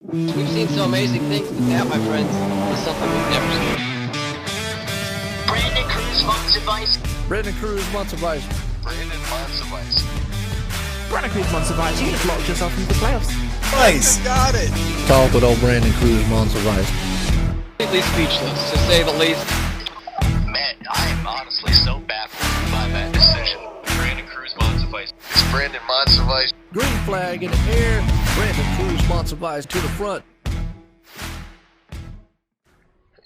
We've seen some amazing things, but that, my friends, is something we've never seen. Brandon Cruz wants advice. Brandon Cruz wants advice. Brandon wants advice. Brandon Cruz wants advice. You have locked yourself into the playoffs. Nice. Got it. Talk with old Brandon Cruz wants advice. Completely speechless, to say the least. Man, I am honestly so baffled by that decision. Brandon Cruz wants advice. It's Brandon wants advice. Green flag in the air. Brandon Cruz wants advice to the front.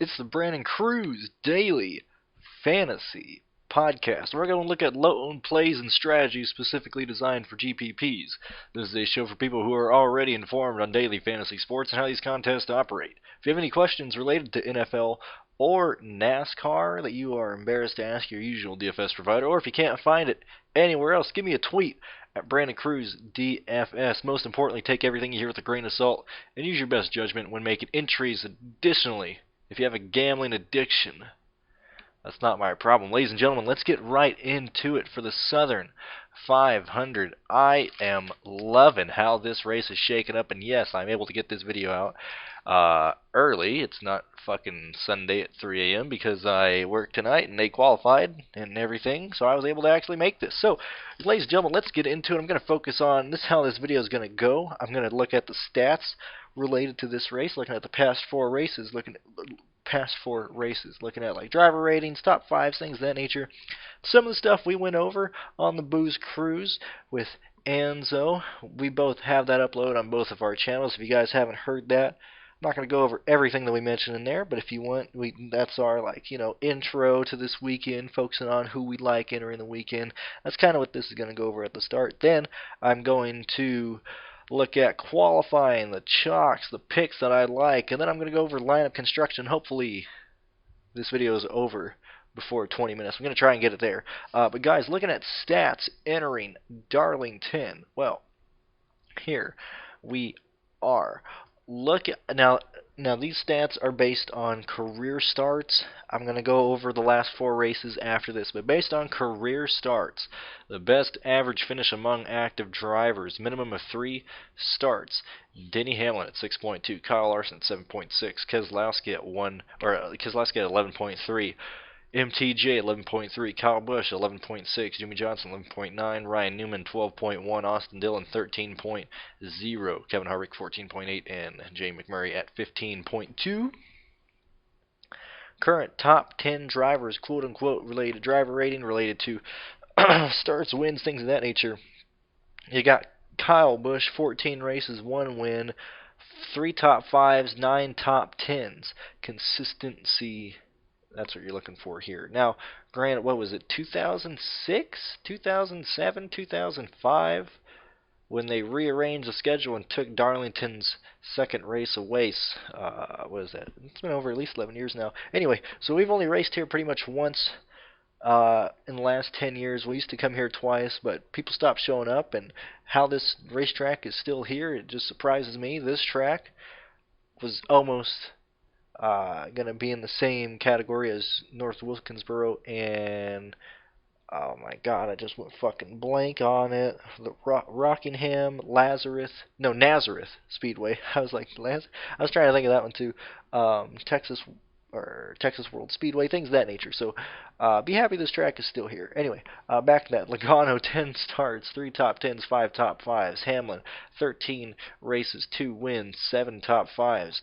It's the Brandon Cruz Daily Fantasy Podcast. We're going to look at low-owned plays and strategies specifically designed for GPPs. This is a show for people who are already informed on daily fantasy sports and how these contests operate. If you have any questions related to NFL or NASCAR that you are embarrassed to ask your usual DFS provider, or if you can't find it anywhere else, give me a tweet at BrandonCruzDFS. Most importantly, take everything you hear with a grain of salt and use your best judgment when making entries. Additionally, if you have a gambling addiction, that's not my problem. Ladies and gentlemen, let's get right into it for the Southern 500. I am loving how this race is shaking up, and yes, I'm able to get this video out early. It's not fucking Sunday at 3 a.m. because I worked tonight and they qualified and everything, so I was able to actually make this. So, ladies and gentlemen, let's get into it. I'm going to focus on this, how this video is going to go. I'm going to look at the stats related to this race, looking at the past four races, looking at like driver ratings, top fives, things of that nature. Some of the stuff we went over on the Booze Cruise with Anzo. We both have that uploaded on both of our channels. If you guys haven't heard that, I'm not going to go over everything that we mentioned in there, but if you want, that's our intro to this weekend, focusing on who we like entering the weekend. That's kind of what this is going to go over at the start. Then I'm going to look at qualifying, the chalks, the picks that I like, and then I'm going to go over lineup construction. Hopefully this video is over before 20 minutes. I'm going to try and get it there. But guys, looking at stats entering Darlington, well, here we are. Look at now these stats are based on career starts. I'm going to go over the last four races after this, but based on career starts, the best average finish among active drivers, minimum of 3 starts. Denny Hamlin at 6.2, Kyle Larson at 7.6, Keselowski at 11.3. MTJ 11.3, Kyle Busch 11.6, Jimmy Johnson 11.9, Ryan Newman 12.1, Austin Dillon 13.0, Kevin Harvick 14.8, and Jay McMurray at 15.2. Current top 10 drivers, quote unquote, related to driver rating, related to starts, wins, things of that nature. You got Kyle Busch, 14 races, 1 win, 3 top 5s, 9 top 10s. Consistency, that's what you're looking for here. Now, granted, what was it, 2006, 2007, 2005, when they rearranged the schedule and took Darlington's second race away? What is that? It's been over at least 11 years now. Anyway, so we've only raced here pretty much once in the last 10 years. We used to come here twice, but people stopped showing up, and how this racetrack is still here, it just surprises me. This track was almost going to be in the same category as North Wilkesboro and, oh my god, I just went fucking blank on it. The Nazareth Speedway. I was trying to think of that one too. Texas World Speedway, things of that nature. So be happy this track is still here. Anyway, back to that. Logano, 10 starts, 3 top 10s, 5 top 5s. Hamlin, 13 races, 2 wins, 7 top 5s,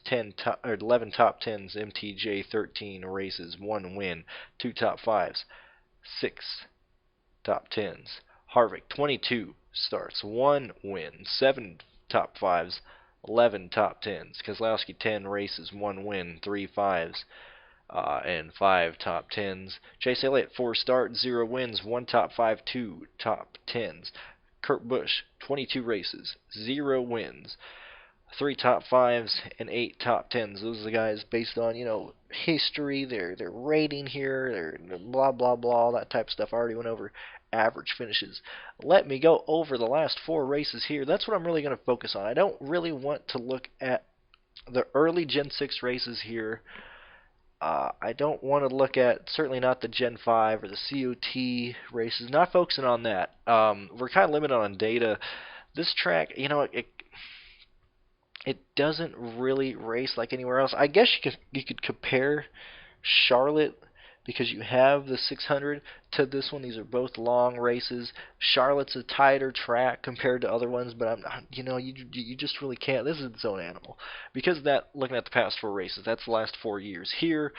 11 top 10s. MTJ, 13 races, 1 win, 2 top 5s, 6 top 10s. Harvick, 22 starts, 1 win, 7 top 5s, 11 top 10s. Keselowski, 10 races, 1 win, 3 5s, and 5 top 10s. Chase Elliott, 4 starts, 0 wins, 1 top 5, 2 top 10s. Kurt Busch, 22 races, 0 wins, 3 top 5s, and 8 top 10s. Those are the guys based on, history, their rating here, their blah, blah, blah, that type of stuff. I already went over average finishes. Let me go over the last 4 races here. That's what I'm really going to focus on. I don't really want to look at the early Gen 6 races here. I don't want to look at, certainly not the Gen 5 or the COT races. Not focusing on that. We're kind of limited on data. This track, it it doesn't really race like anywhere else. I guess you could compare Charlotte, because you have the 600 to this one. These are both long races. Charlotte's a tighter track compared to other ones, but you just really can't. This is its own animal because of that. Looking at the past 4 races, that's the last 4 years. Here,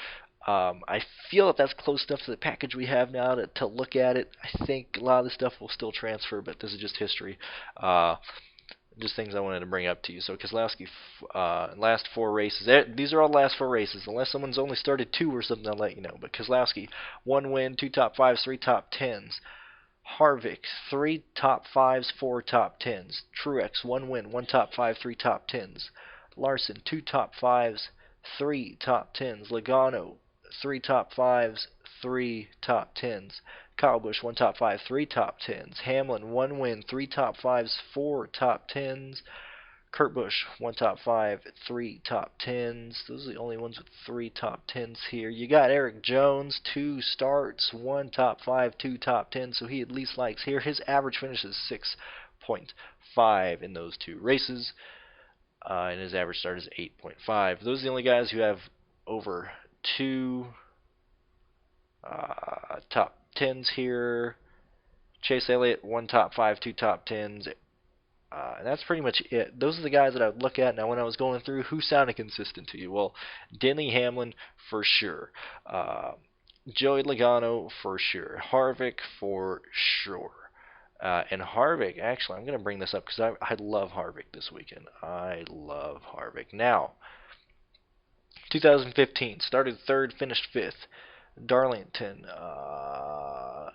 I feel that that's close enough to the package we have now to look at it. I think a lot of the stuff will still transfer, but this is just history. Just things I wanted to bring up to you. So Keselowski, last 4 races. These are all the last 4 races. Unless someone's only started 2 or something, I'll let you know. But Keselowski, 1 win, 2 top 5s, 3 top 10s. Harvick, 3 top 5s, 4 top 10s. Truex, 1 win, 1 top 5, 3 top 10s. Larson, 2 top 5s, 3 top 10s. Logano, 3 top 5s, 3 top 10s. Kyle Busch, 1 top 5, 3 top 10s. Hamlin, 1 win, 3 top 5s, 4 top 10s. Kurt Busch, 1 top 5, 3 top 10s. Those are the only ones with 3 top 10s here. You got Eric Jones, 2 starts, 1 top 5, 2 top 10s, so he at least likes here. His average finish is 6.5 in those 2 races, and his average start is 8.5. Those are the only guys who have over 2 top 10s here. Chase Elliott, 1 top 5, 2 top 10s. And that's pretty much it. Those are the guys that I would look at. Now, when I was going through, who sounded consistent to you? Well, Denny Hamlin, for sure. Joey Logano, for sure. Harvick, for sure. And Harvick, actually, I'm going to bring this up because I love Harvick this weekend. I love Harvick. Now, 2015, started 3rd, finished 5th. Darlington,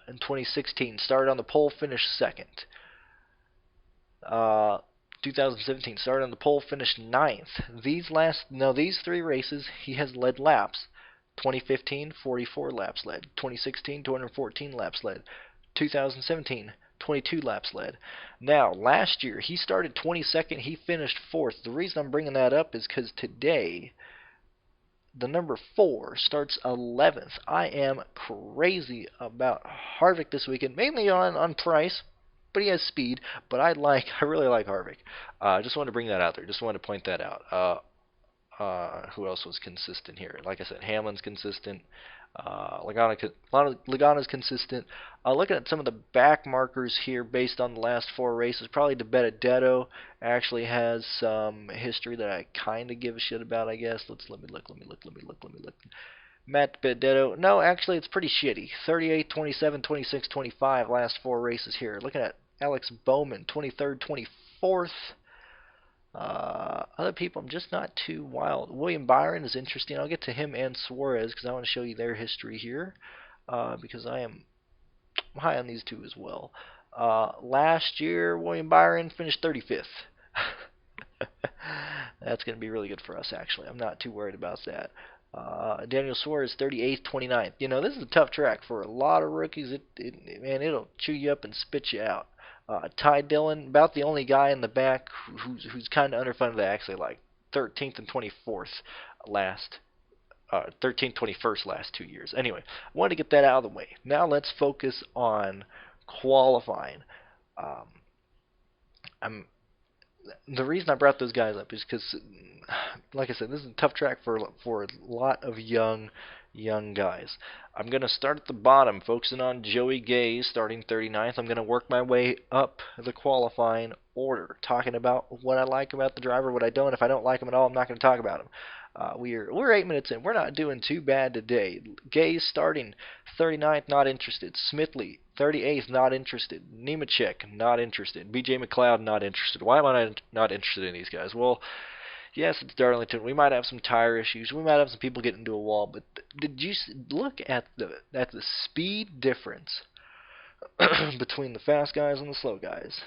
in 2016, started on the pole, finished 2nd. 2017, started on the pole, finished 9th. These 3 races, he has led laps. 2015, 44 laps led. 2016, 214 laps led. 2017, 22 laps led. Now, last year, he started 22nd, he finished 4th. The reason I'm bringing that up is because today, the number 4 starts 11th. I am crazy about Harvick this weekend, mainly on price, but he has speed. But I really like Harvick. Just wanted to bring that out there. Just wanted to point that out. Who else was consistent here? Like I said, Hamlin's consistent. Logano's consistent. Looking at some of the back markers here based on the last 4 races, probably DiBenedetto actually has some history that I kind of give a shit about, I guess. Let me look. Matt DiBenedetto. No, actually, it's pretty shitty. 38, 27, 26, 25 last 4 races here. Looking at Alex Bowman, 23rd, 24th. Other people, I'm just not too wild. William Byron is interesting. I'll get to him and Suarez because I want to show you their history here because I am high on these 2 as well. Last year, William Byron finished 35th. That's going to be really good for us, actually. I'm not too worried about that. Daniel Suarez, 38th, 29th. This is a tough track for a lot of rookies. It'll chew you up and spit you out. Ty Dillon, about the only guy in the back who's kind of underfunded. I actually like 13th and 24th 13th, 21st last 2 years. Anyway, I wanted to get that out of the way. Now let's focus on qualifying. The reason I brought those guys up is because, like I said, this is a tough track for a lot of young guys. I'm going to start at the bottom, focusing on Joey Gase, starting 39th. I'm going to work my way up the qualifying order, talking about what I like about the driver, what I don't. If I don't like him at all, I'm not going to talk about him. We're 8 minutes in. We're not doing too bad today. Gase starting 39th, not interested. Smithley, 38th, not interested. Nemechek, not interested. BJ McLeod, not interested. Why am I not interested in these guys? Well, yes, it's Darlington. We might have some tire issues. We might have some people get into a wall. But did you look at the speed difference between the fast guys and the slow guys?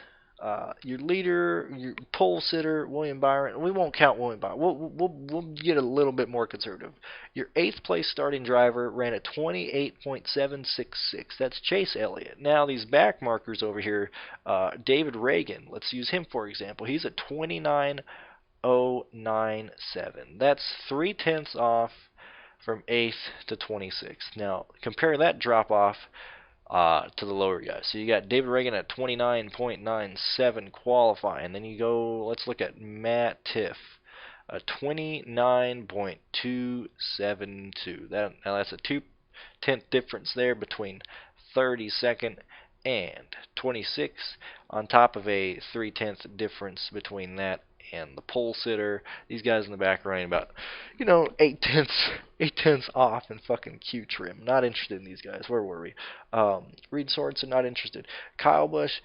Your leader, your pole sitter, William Byron. We won't count William Byron. We'll get a little bit more conservative. Your 8th place starting driver ran a 28.766. That's Chase Elliott. Now these back markers over here, David Reagan. Let's use him for example. He's a 29.097. That's 0.3 off from 8th to 26th. Now compare that drop off to the lower guys. So you got David Reagan at 29.97 qualifying. Then you go, let's look at Matt Tiff. 29.272. Now that's a 2/10 difference there between 32nd and 26th, on top of a 3/10 difference between that and the pole sitter. These guys in the back are running about, 8/10 off in fucking Q trim. Not interested in these guys. Where were we? Reed Sorensen, not interested. Kyle Busch,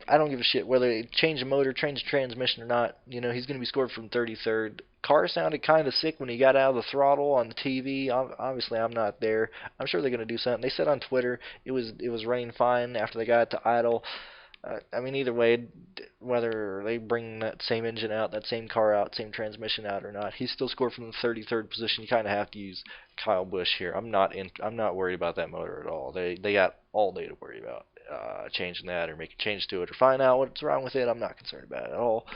I don't give a shit whether they change the motor, change the transmission or not. He's going to be scored from 33rd. Car sounded kind of sick when he got out of the throttle on the TV. Obviously, I'm not there. I'm sure they're going to do something. They said on Twitter it was running fine after they got it to idle. Either way, whether they bring that same engine out, that same car out, same transmission out or not, he's still scored from the 33rd position. You kind of have to use Kyle Busch here. I'm not worried about that motor at all. They got all day to worry about changing that or making changes to it or find out what's wrong with it. I'm not concerned about it at all.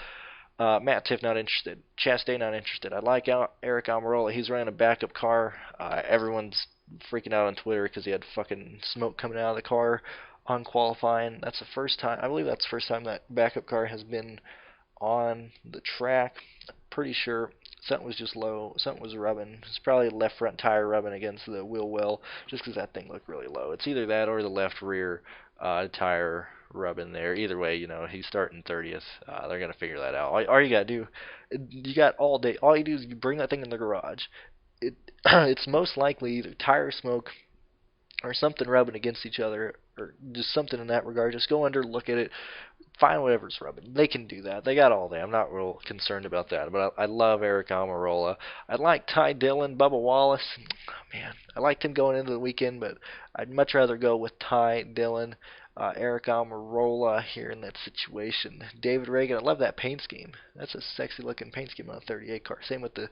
Matt Tiff, not interested. Chastain, not interested. I like Eric Almirola. He's running a backup car. Everyone's freaking out on Twitter because he had fucking smoke coming out of the car on qualifying. That's the first time. I believe that's the first time that backup car has been on the track. Pretty sure something was just low. Something was rubbing. It's probably the left front tire rubbing against the wheel well, just because that thing looked really low. It's either that or the left rear tire rubbing there. Either way, he's starting 30th. They're gonna figure that out. All you gotta do, you got all day. All you do is you bring that thing in the garage. It's most likely either tire smoke or something rubbing against each other, or just something in that regard. Just go under, look at it, find whatever's rubbing. They can do that. They got all day. I'm not real concerned about that. But I love Eric Almirola. I like Ty Dillon, Bubba Wallace. Man, I liked him going into the weekend, but I'd much rather go with Ty Dillon. Eric Almirola here in that situation. David Reagan, I love that paint scheme. That's a sexy looking paint scheme on a 38 car. Same with the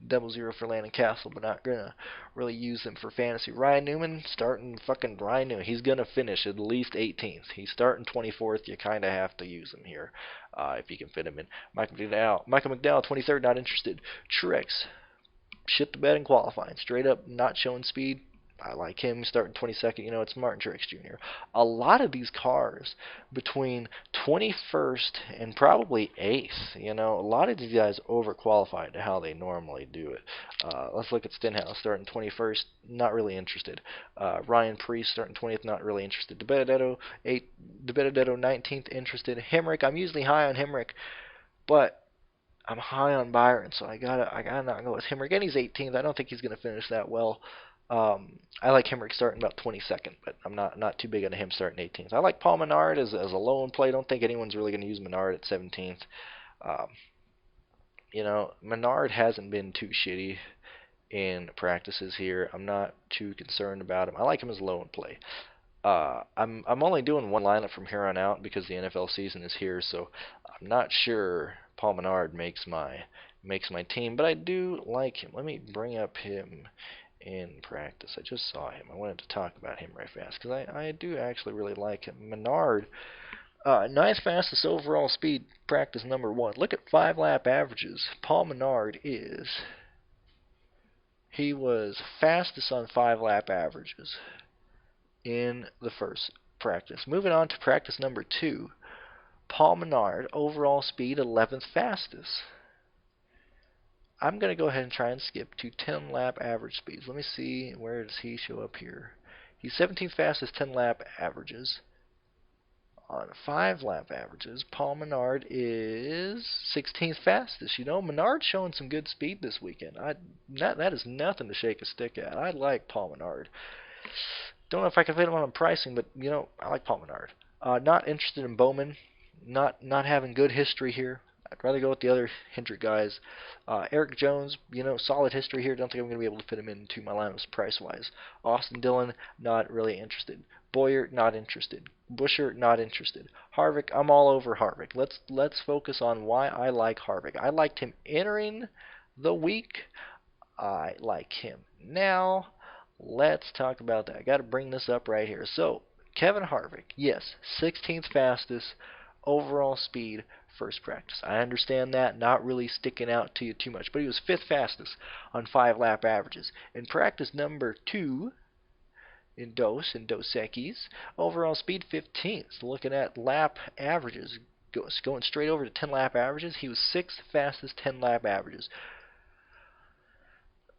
00 for Landon Castle, but not gonna really use them for fantasy. Ryan Newman, starting fucking Ryan Newman. He's gonna finish at least 18th. He's starting 24th. You kind of have to use him here if you can fit him in. Michael McDowell, 23rd, not interested. Truex, shit the bed in qualifying. Straight up not showing speed. I like him starting 22nd. It's Martin Truex Jr. A lot of these cars between 21st and probably 8th, a lot of these guys overqualified to how they normally do it. Let's look at Stenhouse starting 21st, not really interested. Ryan Preece starting 20th, not really interested. DiBenedetto 19th, interested. Hemrick, I'm usually high on Hemrick, but I'm high on Byron, so I gotta not go with Hemrick. And he's 18th. I don't think he's gonna finish that well. I like Hemrick starting about 22nd, but I'm not too big on him starting 18th. I like Paul Menard as a low and play. I don't think anyone's really going to use Menard at 17th. Menard hasn't been too shitty in practices here. I'm not too concerned about him. I like him as low and play. I'm only doing one lineup from here on out because the NFL season is here, so I'm not sure Paul Menard makes my team, but I do like him. Let me bring up him in practice. I just saw him. I wanted to talk about him right fast because I do actually really like him. Menard, ninth fastest overall speed, practice number 1. Look at 5-lap averages. Paul Menard he was fastest on 5-lap averages in the first practice. Moving on to practice number 2, Paul Menard, overall speed 11th fastest. I'm going to go ahead and try and skip to 10-lap average speeds. Let me see, where does he show up here? He's 17th fastest 10-lap averages. On 5-lap averages, Paul Menard is 16th fastest. Menard's showing some good speed this weekend. That is nothing to shake a stick at. I like Paul Menard. Don't know if I can fit him on pricing, but, I like Paul Menard. Not interested in Bowman. Not having good history here. I'd rather go with the other Hendrick guys. Eric Jones, solid history here. Don't think I'm going to be able to fit him into my lineups price-wise. Austin Dillon, not really interested. Boyer, not interested. Busher, not interested. Harvick, I'm all over Harvick. Let's focus on why I like Harvick. I liked him entering the week. I like him now. Let's talk about that. I got to bring this up right here. So, Kevin Harvick, yes, 16th fastest overall speed first practice. I understand that, not really sticking out to you too much, but he was 5th fastest on 5-lap averages. In practice number 2, in Dos Equis, overall speed 15th. Looking at lap averages, going straight over to 10-lap averages. He was 6th fastest 10-lap averages.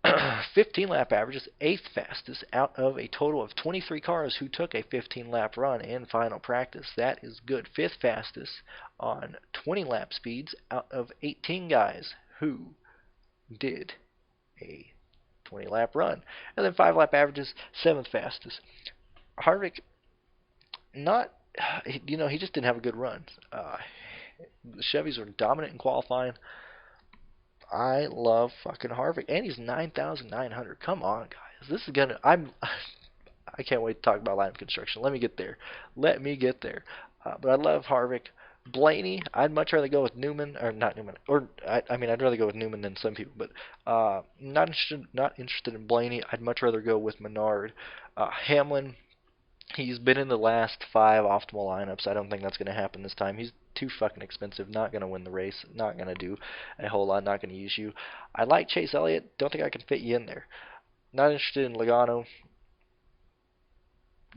15-lap averages, 8th fastest out of a total of 23 cars who took a 15-lap run in final practice. That is good. 5th fastest on 20-lap speeds out of 18 guys who did a 20-lap run. And then 5-lap averages, 7th fastest. Harvick, he just didn't have a good run. The Chevys were dominant in qualifying. I love fucking Harvick, and he's 9,900. Come on, guys. This is gonna. I can't wait to talk about lineup construction. Let me get there. But I love Harvick. Blaney, I'd much rather go with Newman, or not Newman, or I'd rather go with Newman than some people, but not interested in Blaney. I'd much rather go with Menard. Hamlin, he's been in the last 5 optimal lineups. I don't think that's going to happen this time. He's too fucking expensive. Not going to win the race. Not going to do a whole lot. Not going to use you. I like Chase Elliott. Don't think I can fit you in there. Not interested in Logano.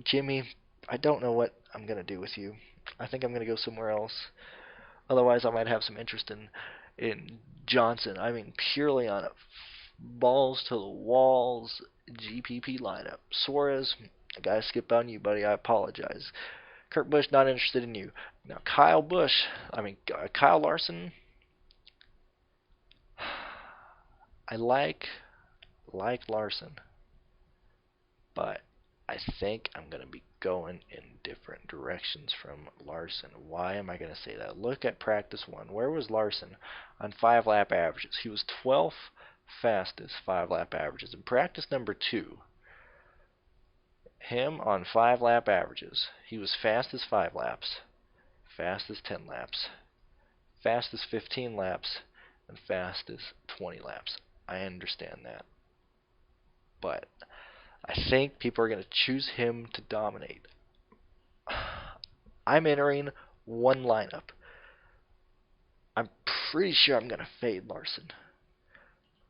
Jimmy, I don't know what I'm going to do with you. I think I'm going to go somewhere else. Otherwise, I might have some interest in Johnson. I mean, purely on a balls to the walls GPP lineup. Suarez, I gotta skip on you, buddy. I apologize. Kurt Busch, not interested in you. Now, Kyle Larson. I like Larson, but I think I'm going to be going in different directions from Larson. Why am I going to say that? Look at practice 1. Where was Larson on 5-lap averages? He was 12th fastest 5-lap averages. In practice number 2, him on 5-lap averages, he was fastest 5 laps, fastest 10 laps, fastest 15 laps, and fastest 20 laps. I understand that. But I think people are going to choose him to dominate. I'm entering one lineup. I'm pretty sure I'm going to fade Larson.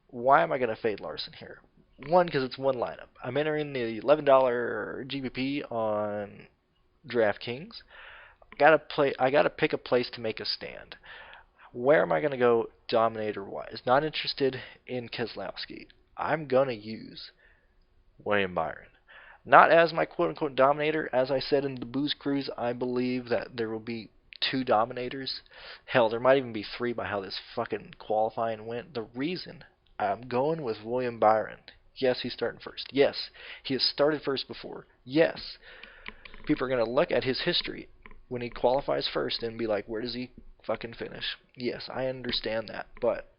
Why am I going to fade Larson here? One, because it's one lineup. I'm entering the $11 GPP on DraftKings. I gotta pick a place to make a stand. Where am I going to go dominator-wise? Not interested in Keselowski. I'm going to use William Byron. Not as my quote-unquote dominator. As I said in the Booze Cruise, I believe that there will be 2 dominators. Hell, there might even be 3 by how this fucking qualifying went. The reason I'm going with William Byron. Yes, he's starting first. Yes, he has started first before. Yes, people are going to look at his history when he qualifies first and be like, where does he fucking finish? Yes, I understand that, but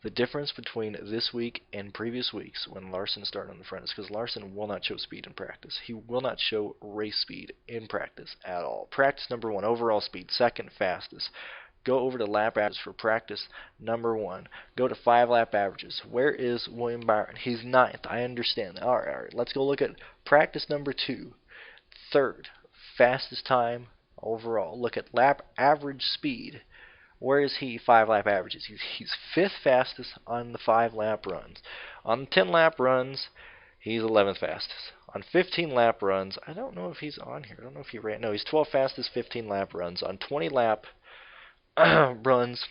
the difference between this week and previous weeks when Larson started on the front is because Larson will not show speed in practice. He will not show race speed in practice at all. Practice number 1, overall speed, 2nd fastest. Go over to lap averages for practice number 1. Go to 5-lap averages. Where is William Byron? He's 9th. I understand that. All right. Let's go look at practice number 2. 3rd fastest time overall. Look at lap average speed. Where is he? 5-lap averages. He's 5th fastest on the 5-lap runs. On the 10-lap runs, he's 11th fastest. On 15-lap runs, I don't know if he's on here. I don't know if he ran. No, he's 12th fastest 15-lap runs. On 20-lap runs,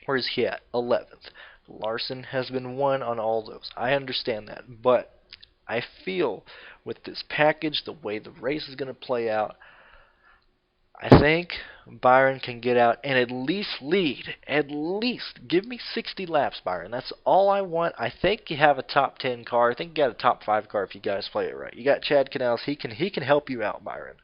where's he at? 11th. Larson has been 1 on all those. I understand that, but I feel with this package, the way the race is going to play out, I think Byron can get out and at least lead. At least give me 60 laps, Byron. That's all I want. I think you have a top 10 car. I think you got a top 5 car if you guys play it right. You got Chad Canals. He can help you out, Byron.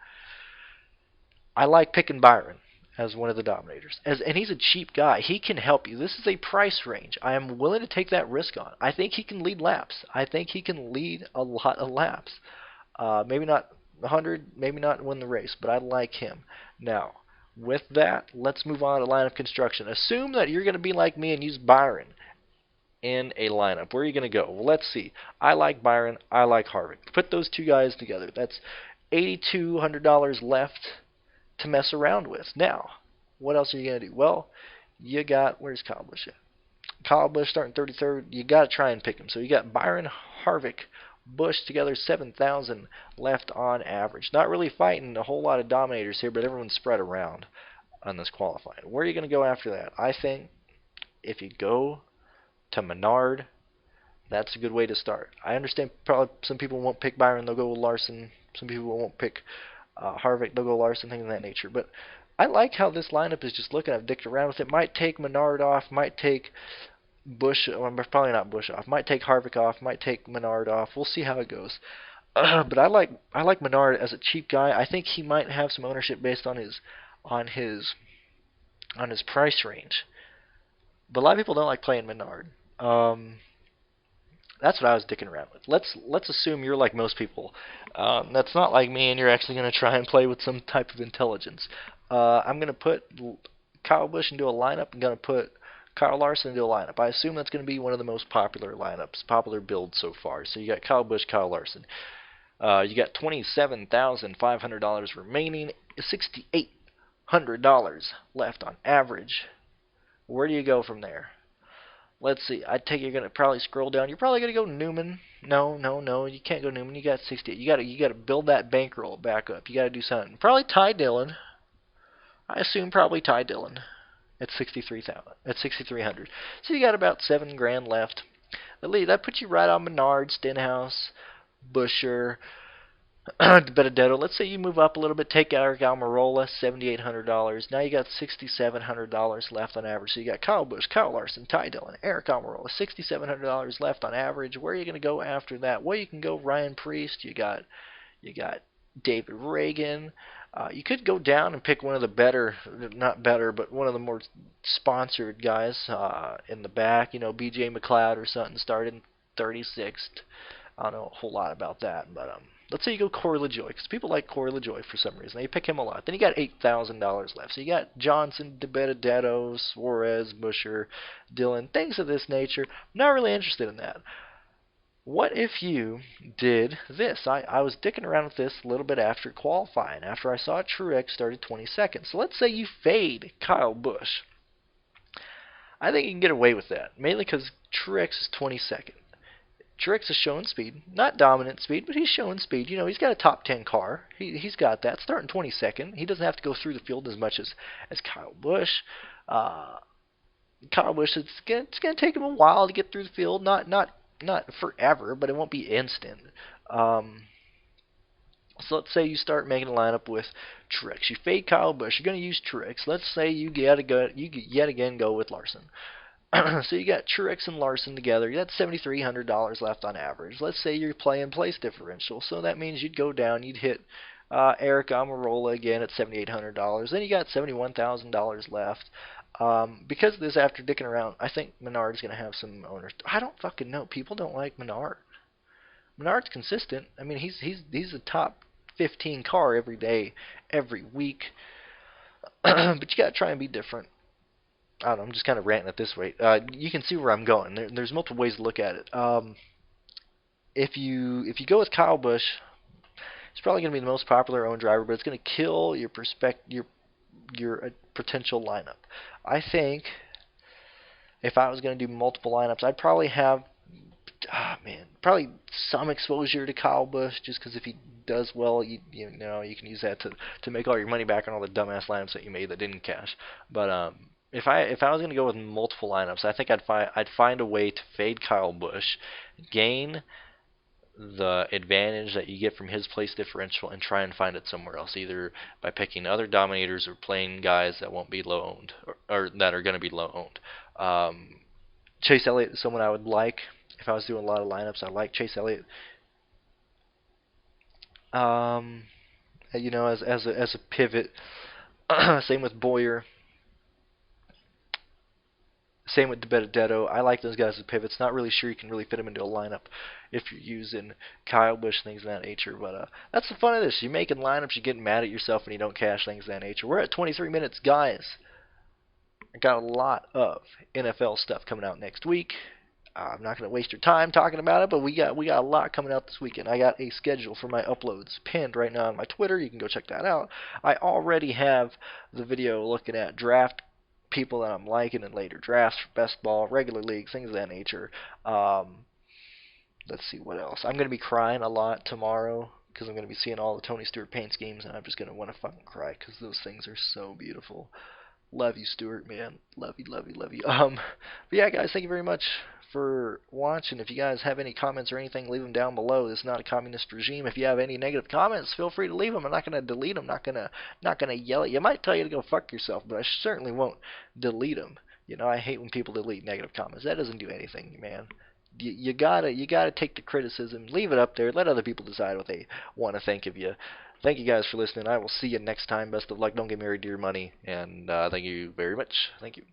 I like picking Byron as one of the dominators. And he's a cheap guy. He can help you. This is a price range. I am willing to take that risk on. I think he can lead laps. I think he can lead a lot of laps. Maybe not 100, maybe not win the race, but I like him. Now, with that, let's move on to lineup construction. Assume that you're going to be like me and use Byron in a lineup. Where are you going to go? Well, let's see. I like Byron. I like Harvick. Put those 2 guys together. That's $8,200 left to mess around with. Now, what else are you going to do? Well, you got, where's Kyle Busch at? Kyle Busch starting 33rd. You got to try and pick him. So you got Byron, Harvick, Bush together, 7,000 left on average. Not really fighting a whole lot of dominators here, but everyone's spread around on this qualifying. Where are you going to go after that? I think if you go to Menard, that's a good way to start. I understand probably some people won't pick Byron, they'll go with Larson. Some people won't pick Harvick, they'll go Larson, things of that nature. But I like how this lineup is just looking. I've dicked around with it. Might take Menard off, might take Bush, well, probably not Bush off. Might take Harvick off, might take Menard off. We'll see how it goes. But I like Menard as a cheap guy. I think he might have some ownership based on his price range. But a lot of people don't like playing Menard. That's what I was dicking around with. Let's assume you're like most people. That's not like me, and you're actually going to try and play with some type of intelligence. I'm going to put Kyle Busch into a lineup. I'm going to put Kyle Larson into a lineup. I assume that's going to be one of the most popular lineups, popular builds so far. So you got Kyle Busch, Kyle Larson. You got $27,500 remaining, $6,800 left on average. Where do you go from there? Let's see. I take you're gonna probably scroll down. You're probably gonna go Newman. No. You can't go Newman. You got 68. You gotta build that bankroll back up. You gotta do something. Probably Ty Dillon. I assume probably Ty Dillon at 63,000. At 6,300. So you got about $7,000 left. That puts you right on Menard, Stenhouse, Busher, Benedetto. Let's say you move up a little bit, take Eric Almirola, $7,800. Now you got $6,700 left on average. So you got Kyle Busch, Kyle Larson, Ty Dillon, Eric Almirola, $6,700 left on average. Where are you going to go after that? Well, you can go Ryan Preece. You got David Reagan. You could go down and pick one of the better, not better, but one of the more sponsored guys in the back. You know, B.J. McLeod or something, started 36th. I don't know a whole lot about that, but let's say you go Corey LaJoy, because people like Corey LaJoy for some reason. They pick him a lot. Then you got $8,000 left. So you got Johnson, DiBenedetto, Suarez, Busher, Dillon, things of this nature. I'm not really interested in that. What if you did this? I was dicking around with this a little bit after qualifying, after I saw Truex started 22nd. So let's say you fade Kyle Busch. I think you can get away with that, mainly because Truex is 22nd. Truex is showing speed, not dominant speed, but he's showing speed. You know, he's got a top 10 car. He's got that. Starting 22nd, he doesn't have to go through the field as much as Kyle Busch. Kyle Busch, it's gonna take him a while to get through the field. Not forever, but it won't be instant. So let's say you start making a lineup with Truex. You fade Kyle Busch. You're going to use Truex. Let's say you yet again go with Larson. So you got Truex and Larson together. You got $7,300 left on average. Let's say you're playing place differential. So that means you'd go down. You'd hit Eric Almirola again at $7,800. Then you got $71,000 left. Because of this, after dicking around, I think Menard's going to have some owners. I don't fucking know. People don't like Menard. Menard's consistent. I mean, he's a top 15 car every day, every week. But you got to try and be different. I don't know, I'm just kind of ranting at this rate. You can see where I'm going. There's multiple ways to look at it. If you go with Kyle Busch, he's probably going to be the most popular owned driver, but it's going to kill your potential lineup. I think if I was going to do multiple lineups, I'd probably have probably some exposure to Kyle Busch, just because if he does well, you know you can use that to make all your money back on all the dumbass lineups that you made that didn't cash. But if I was going to go with multiple lineups, I think I'd find a way to fade Kyle Busch, gain the advantage that you get from his place differential, and try and find it somewhere else, either by picking other dominators or playing guys that won't be low owned or that are going to be low owned. Chase Elliott is someone I would like if I was doing a lot of lineups. I like Chase Elliott. You know, as a pivot. Same with Boyer. Same with DiBenedetto. I like those guys as pivots. Not really sure you can really fit them into a lineup if you're using Kyle Busch, things of that nature. But that's the fun of this. You're making lineups, you're getting mad at yourself when you don't cash, things of that nature. We're at 23 minutes, guys. I got a lot of NFL stuff coming out next week. I'm not going to waste your time talking about it, but we got a lot coming out this weekend. I got a schedule for my uploads pinned right now on my Twitter. You can go check that out. I already have the video looking at draft people that I'm liking in later drafts for best ball, regular leagues, things of that nature. let's see what else. I'm going to be crying a lot tomorrow because I'm going to be seeing all the Tony Stewart Paints games, and I'm just going to want to fucking cry because those things are so beautiful. Love you, Stewart, man. Love you, love you, love you. But yeah, guys, thank you very much for watching. If you guys have any comments or anything, leave them down below. This is not a communist regime. If you have any negative comments, feel free to leave them. I'm not going to delete them. Not gonna yell at you. I might tell you to go fuck yourself, but I certainly won't delete them. You know, I hate when people delete negative comments. That doesn't do anything, man. You gotta take the criticism, leave it up there, let other people decide what they want to think of you. Thank you guys for listening. I will see you next time. Best of luck. Don't get married to your money, and thank you very much. Thank you.